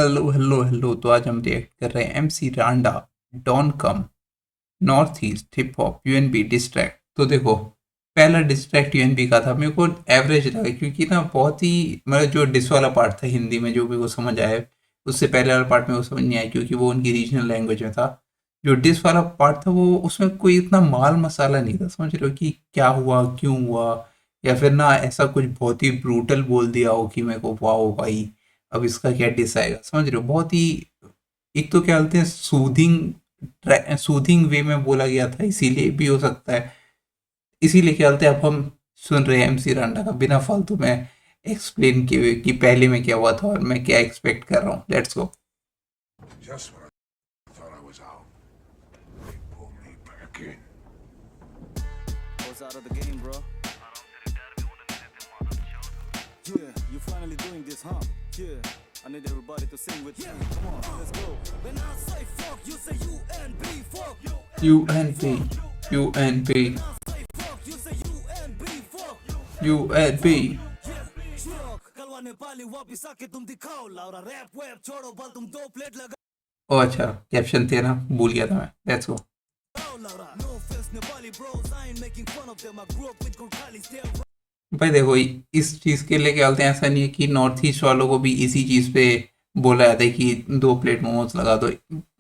Hello hello hello. तो आज हम रिएक्ट कर रहे हैं MC Randa, Don Come, North East, hip hop, UNB, Distract. तो देखो, पहला डिस्ट्रैक्ट यूएनबी का था, मेरे को एवरेज लगा क्योंकि ना बहुत ही मतलब जो डिस वाला पार्ट था हिंदी में जो मेरे को समझ आया, उससे पहले वाला पार्ट मेरे को समझ नहीं आया क्योंकि वो उनकी रीजनल लैंग्वेज में था। जो डिस वाला पार्ट था वो उसमें कोई इतना माल मसाला नहीं था, समझ रहे हो कि क्या हुआ क्यों हुआ, या फिर ना ऐसा कुछ बहुत ही ब्रूटल बोल दिया हो कि मेरे को वाओ भाई अब इसका क्या डिस आएगा, समझ रहे हो। बहुत ही एक तो क्या बोलते हैं सूदिंग वे में बोला गया था, इसीलिए भी हो सकता है। इसीलिए क्या बोलते हैं, अब हम सुन रहे हैं एमसी रांडा का बिना फालतू में एक्सप्लेन किए हुए कि पहले में क्या हुआ था और मैं क्या एक्सपेक्ट कर रहा हूँ। Let's go. Just when I thought I was out, they pulled me back in. Was out of the game, bro. Yeah, you finally doing this, huh? Yeah, I need everybody to sing with me. Come on, let's go. When I say fuck, you say UNB, fuck. UNP UNP When I say fuck, you say UNB, fuck. UNP. Fuck. कलवा नेपाली वापिस आके तुम दिखाओ लाउरा rap वैप छोड़ो बल तुम दो plate ओ अच्छा, caption थे ना, भूल गया था मैं। Let's go. लगाओ लाउरा. No offense Nepali bros, I ain't making fun of them. I grew up with Gurkhalis, they're भाई देखो, इस चीज़ के लिए क्या बोलते हैं, ऐसा नहीं है कि नॉर्थ ईस्ट वालों को भी इसी चीज़ पे बोला जाता है कि 2 प्लेट मोमोज लगा दो।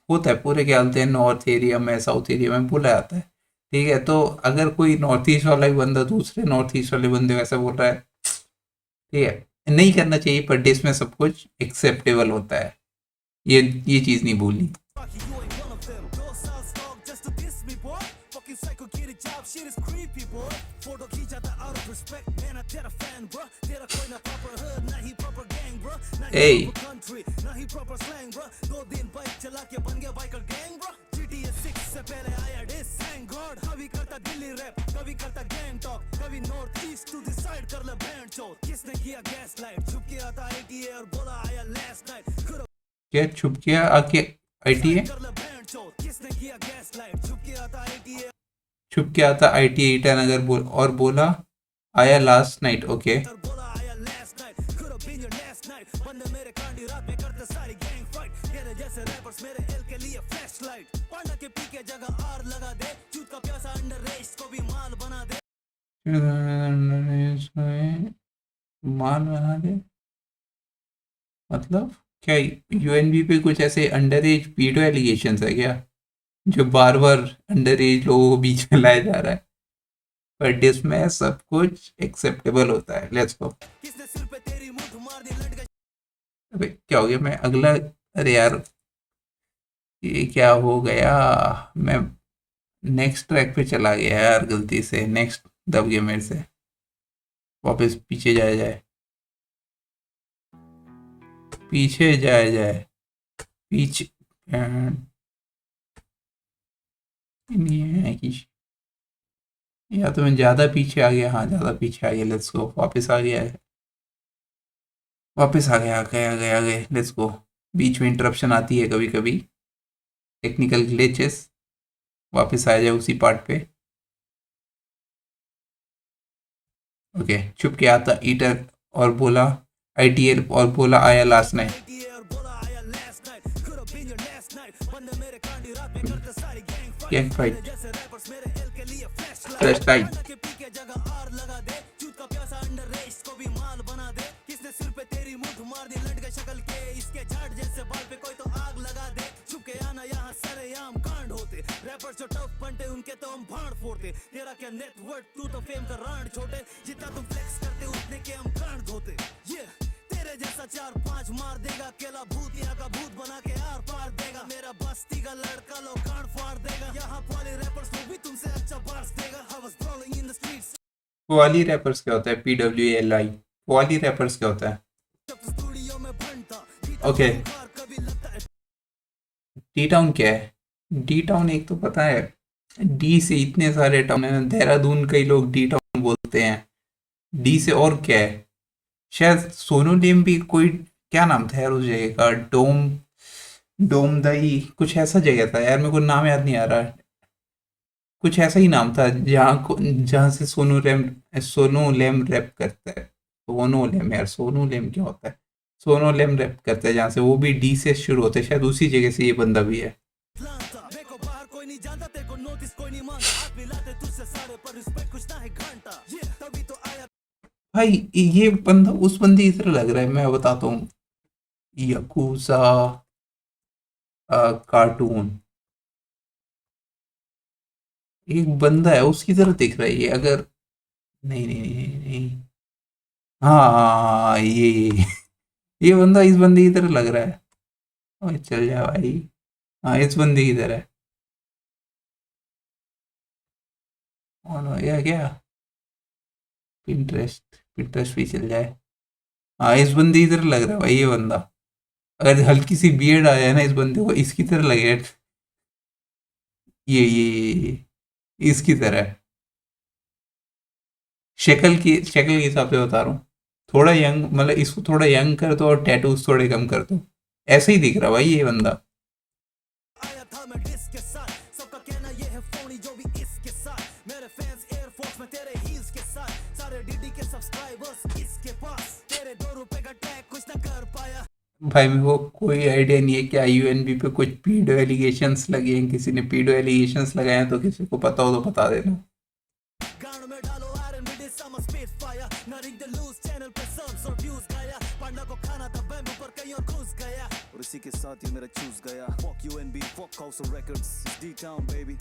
होता है पूरे क्या बोलते हैं नॉर्थ एरिया में, साउथ एरिया में बोला जाता है। ठीक है, तो अगर कोई नॉर्थ ईस्ट वाला ही बंदा दूसरे नॉर्थ ईस्ट वाले बंदे को ऐसा बोल रहा है, ठीक है, नहीं करना चाहिए, पर डिस में सब कुछ एक्सेप्टेबल होता है। ये चीज़ नहीं भूलनी। Rocky, you ain't one of them. Those sounds talk just to diss me, boy. Fucking psycho kitty job, shit is creepy, boy. Photo खींचा था out of respect, man. I तेरा fan, bro. तेरा कोई ना proper hood, ना ही proper gang, bro. ना ही Hey. proper country, ना ही proper slang, bro. 2 दिन बाइक चला के बन गया biker gang, bro. GTA 6 से पहले आया diss, thank God. कभी करता दिल्ली rap, कभी करता gang talk, कभी north east to decide कर ले band चौथ. किसने किया gaslight? छुप के आता ITA और बोला आया last night. खुद क्या छुप गया आके आईटीए, कर ले band चौथ. किसने किया gaslight? छुप के आता ITA छुप के आता आईटीए ईटानगर और बोला आया लास्ट नाइट। ओके, और बोला आया last night. Could have been your last night. बंदे मेरे कांडी रात में करते सारी gang fight. तेरे जैसे rappers मेरे L के लिए flashlight. पांडा के पी के जगह R लगा दे. चूत का प्यासा underage को भी माल बना दे. माल बना दे मतलब क्या? यूएनबी पे कुछ ऐसे अंडर एज पीडो एलिगेशंस है क्या, जो बार बार अंडर एज लोगों को बीच में लाया जा रहा है? पर डिस में सब कुछ एक्सेप्टेबल होता है। लेट्स गो। किसने सिर पे तेरी मुठ मार दी लट गई. अबे क्या हो गया, मैं अगला, अरे यार ये क्या हो गया, मैं नेक्स्ट ट्रैक पे चला गया यार, गलती से नेक्स्ट दब गया मेरे से। वापस पीछे जाया जाए, पीछे जाया जाए, पीछे नहीं है कि, या तो मैं ज़्यादा पीछे आ गया, हाँ ज़्यादा पीछे आ गया। लेट्स गो, वापस आ गया है, वापस आ गया, आ गए आ गए आ गए। Let's go. बीच में इंटरप्शन आती है कभी कभी, टेक्निकल ग्लिचेस। वापस आ जाए उसी पार्ट पे। ओके, छुप के आता ईटर और बोला आईटीएल और बोला आया लास्ट नाइट। ITA और बोला आया last night. Could have been your last night. बंदे मेरे कांडी रात में करते सारी gang fight. गैंग तेरे फाइट, जैसे rappers मेरे L के लिए flashlight. Flash light. पांडा के पी के जगह R लगा दे. चूत का प्यासा underage को भी माल बना दे. किसने सिर पे तेरी मुठ मार दी लट गई शक्ल के. इसके झाड़ जैसे बाल पे कोई तो आग लगा दे. छुप के आना यहाँ सरेआम कांड होते. Rappers जो टफ बनते उनके तो हम भाड़ फोड़ते. तेरा क्या नेटवर्क, तू तो फेम का रांड छोटे. जितना तुम फ्लेक्स करते उतने के हम कांड धोते. तेरे जैसा 4-5 मार देगा. केला भूत यहाँ का भूत बना के आर पार देगा. मेरा बस्ती का लड़का लो कांड फाड़ देगा. यहाँ वाले रैपर्स को भी तुमसे अच्छा बार्स देगा. I was brawling in the streets. वाली रैपर्स क्या होता है? PWLI वाली रैपर्स क्या होता है? जब तू स्टूडियो में भंटा. ओके, बुखार कभी लगता है. डी टाउन क्या है? डी टाउन एक तो पता है, डी से इतने सारे टाउन है, देहरादून कई लोग डी टाउन बोलते हैं। डी से और क्या है? शायद सोनूलेम भी कोई, क्या नाम था यार उस जगह का, डोमदई कुछ ऐसा जगह था यार, मेरे को नाम याद नहीं आ रहा। कुछ ऐसा ही नाम था जहाँ से सोनू लेम रैप करता है। सोनू लेम, यार सोनू लेम क्या होता है? सोनोलेम रैप करता है जहाँ से, वो भी डी से शुरू होते हैं, शायद उसी जगह से ये बंदा भी है। लानता मेरे को बाहर कोई नहीं जानता, तेरे को नोटिस कोई नहीं मानता, हाथ मिलाते तुझसे सारे पर रिस्पेक्ट कुछ ना है घंटा, ये तभी तो आया भाई ये बंदा उस बंदे की तरह लग रहा है, मैं बताता हूँ, यकूजा कार्टून, एक बंदा है उसकी तरह दिख रहा है ये, अगर नहीं नहीं नहीं नहीं, नहीं। हाँ हाँ हाँ, ये बंदा इस बंदे की तरह लग रहा है। ओए चल जा भाई, हाँ इस बंदे की तरह है। ऑन हो गया क्या? पिंटरेस्ट, पिंटरेस्ट भी चल जाए। हाँ इस बंदे की तरह लग रहा है भाई ये बंदा, अगर हल्की सी बियर्ड आ जाए ना इस बंदे को, इसकी तरह लगे। ये इसकी तरह है। शक्ल के हिसाब से बता रहा हूँ, थोड़ा यंग, मतलब इसको थोड़ा यंग कर दो और टैटूज थोड़े कम कर दो, ऐसे ही दिख रहा भाई ये बंदा। आया था मैं डिस्क के साथ, सबका कहना ये है फोनी जो भी इसके साथ, मेरे फैंस एयरफोर्स में तेरे हील्स के साथ, सारे डीडी के सब्सक्राइबर्स इसके पास, तेरे 2 रुपए का टैग कुछ ना कर पाया। भाई मेरे को कोई आइडिया नहीं है क्या यूएनबी पे कुछ पीडो एलिगेशंस लगे हैं, किसी ने पीडो एलिगेशंस लगाए हैं, तो किसी को पता हो तो बता देना। गान में डालो iron with some space fire, ना रिंग द लूज चैनल पे सर्व्स और व्यूज गया, पांडा को खाना था बैम्बू पर कहीं और घुस गया, और इसी के साथ ही मेरा चूज गया, fuck UNB, fuck House of Records, it's D-Town baby.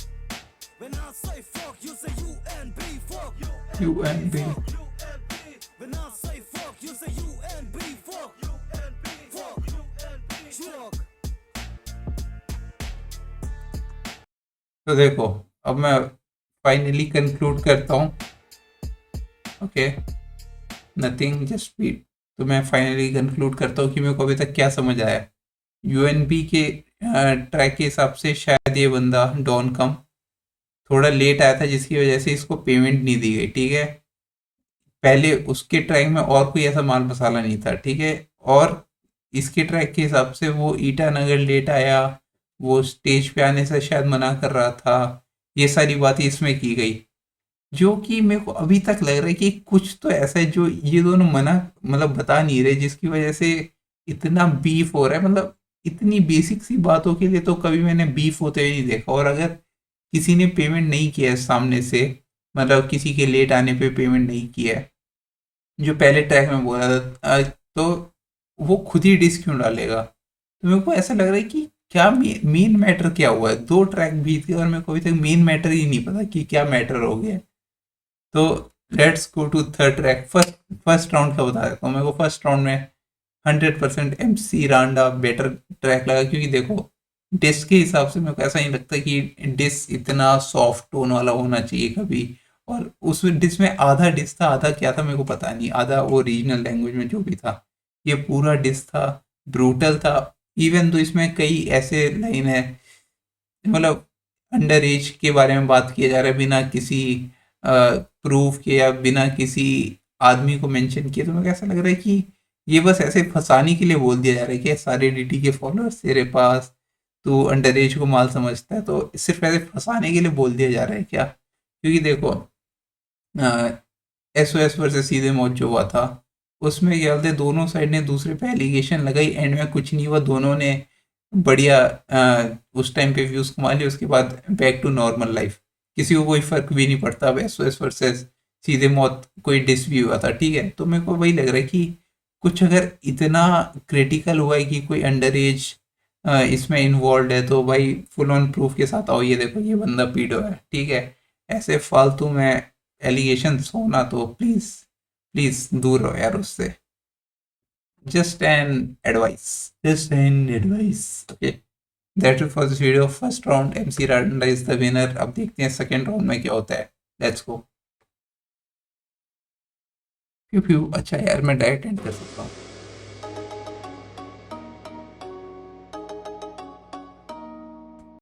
When I say fuck, you say UNB, fuck UNB. When I say fuck, you say UNB, fuck fuck fuck. तो देखो अब मैं फाइनली कंक्लूड करता हूँ, okay, nothing just speed. तो मैं finally conclude करता हूँ कि मेरे को अभी तक क्या समझ आया। यूएनबी के ट्रैक के हिसाब से शायद ये बंदा डॉन कम थोड़ा लेट आया था, जिसकी वजह से इसको पेमेंट नहीं दी गई, ठीक है। पहले उसके ट्रैक में और कोई ऐसा माल मसाला नहीं था, ठीक है। और इसके ट्रैक के हिसाब से वो ईटानगर लेट आया, वो स्टेज पे आने से शायद मना कर रहा था, ये सारी बातें इसमें की गई, जो कि मेरे को अभी तक लग रहा है कि कुछ तो ऐसा है जो ये दोनों मना, मतलब बता नहीं रहे, जिसकी वजह से इतना बीफ हो रहा है। मतलब इतनी बेसिक सी बातों के लिए तो कभी मैंने बीफ होते हुए नहीं देखा। और अगर किसी ने पेमेंट नहीं किया है सामने से, मतलब किसी के लेट आने पे पेमेंट नहीं किया है, जो पहले ट्रैक में बोला था, तो वो खुद ही डिस क्यों डालेगा। तो मेरे को ऐसा लग रहा है कि क्या मेन मैटर क्या हुआ है। 2 ट्रैक बीत गए और मेरे को अभी तक मेन मैटर ही नहीं पता कि क्या मैटर हो गया। तो let's go to third track. First round का बता देता हूँ। मेरे को फर्स्ट राउंड में 100% MC रांडा बेटर ट्रैक लगा, क्योंकि देखो डिस के हिसाब से मेरे को ऐसा नहीं लगता कि डिस इतना सॉफ्ट टोन वाला होना चाहिए कभी। और उस डिस में आधा डिस था, आधा क्या था मेरे को पता नहीं, आधा वो रीजनल लैंग्वेज में जो भी था। ये पूरा डिस था, ब्रूटल था। इवन तो इसमें कई ऐसे लाइन है, मतलब अंडर एज के बारे में बात किया जा रहा है बिना किसी प्रूफ के या बिना किसी आदमी को मेंशन किए। तो मेरे को ऐसा लग रहा है कि ये बस ऐसे फंसाने के लिए बोल दिया जा रहा है कि सारे DT के फॉलोअर्स तेरे पास, तू अंडर एज को माल समझता है, तो सिर्फ ऐसे फंसाने के लिए बोल दिया जा रहा है क्या। क्योंकि देखो SOS वर्सेस सीधे मौत जो हुआ था, उसमें क्या बोलते दोनों साइड ने दूसरे पे एलिगेशन लगाई, एंड में कुछ नहीं हुआ, दोनों ने बढ़िया उस टाइम पे व्यूज कमा लिए, उसके बाद बैक टू नॉर्मल लाइफ, किसी को कोई फर्क भी नहीं पड़ता। अब SOS वर्सेस सीधे मौत कोई डिस भी हुआ था, ठीक है। तो मेरे को वही लग रहा है कि कुछ अगर इतना क्रिटिकल हुआ है कि कोई अंडर एज इसमें इन्वॉल्व है, तो भाई फुल ऑन प्रूफ के साथ आओ, ये देखो ये बंदा पीडो है, ठीक है। ऐसे फालतू में एलिगेशन होना, तो प्लीज प्लीज दूर रहो यार उससे। Just an advice, okay. That's it for this video. First round MC Randa is the winner. अब देखते हैं सेकंड राउंड में क्या होता है। Let's go. अच्छा यार मैं डायरेक्ट एंड कर सकता हूँ।